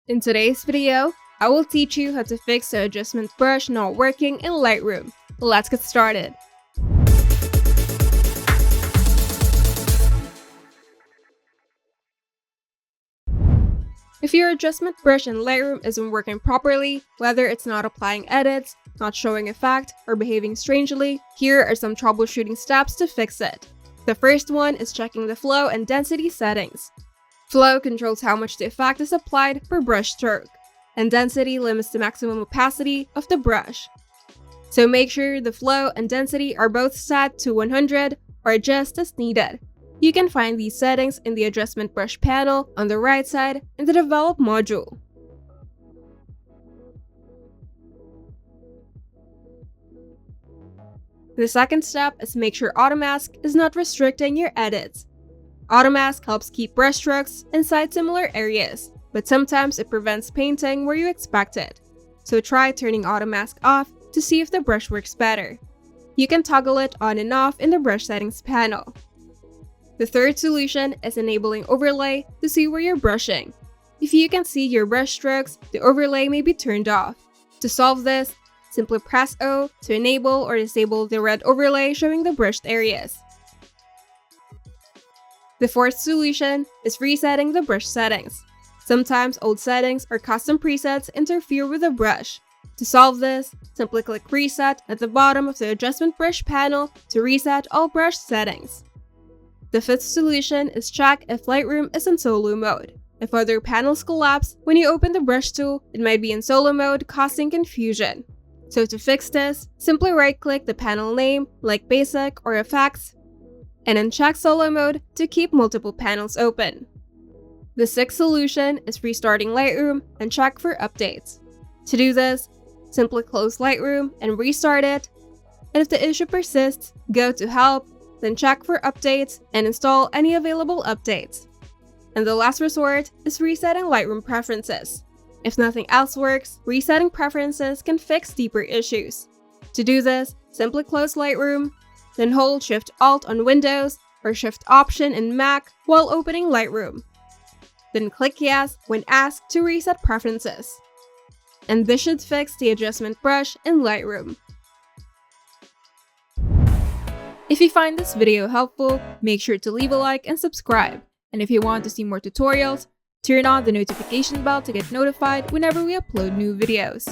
In today's video, I will teach you how to fix the adjustment brush not working in Lightroom. Let's get started. If your adjustment brush in Lightroom isn't working properly, whether it's not applying edits, not showing effect, or behaving strangely, here are some troubleshooting steps to fix it. The first one is checking the flow and density settings. Flow controls how much the effect is applied per brush stroke, and density limits the maximum opacity of the brush. So make sure the flow and density are both set to 100 or adjust as needed. You can find these settings in the adjustment brush panel on the right side in the Develop module. The second step is make sure AutoMask is not restricting your edits. AutoMask helps keep brushstrokes inside similar areas, but sometimes it prevents painting where you expect it. So try turning AutoMask off to see if the brush works better. You can toggle it on and off in the brush settings panel. The third solution is enabling overlay to see where you're brushing. If you can see your brush strokes, the overlay may be turned off. To solve this, simply press O to enable or disable the red overlay showing the brushed areas. The fourth solution is resetting the brush settings. Sometimes old settings or custom presets interfere with the brush. To solve this, simply click Reset at the bottom of the adjustment brush panel to reset all brush settings. The fifth solution is check if Lightroom is in solo mode. If other panels collapse when you open the brush tool, it might be in solo mode, causing confusion. So to fix this, simply right-click the panel name like Basic or Effects, and uncheck solo mode to keep multiple panels open. The sixth solution is restarting Lightroom and check for updates. To do this, simply close Lightroom and restart it, and if the issue persists, go to Help, then check for updates and install any available updates. And the last resort is resetting Lightroom preferences. If nothing else works, resetting preferences can fix deeper issues. To do this, simply close Lightroom, then hold Shift-Alt on Windows or Shift-Option in Mac while opening Lightroom. Then click Yes when asked to reset preferences. And this should fix the adjustment brush in Lightroom. If you find this video helpful, make sure to leave a like and subscribe. And if you want to see more tutorials, turn on the notification bell to get notified whenever we upload new videos.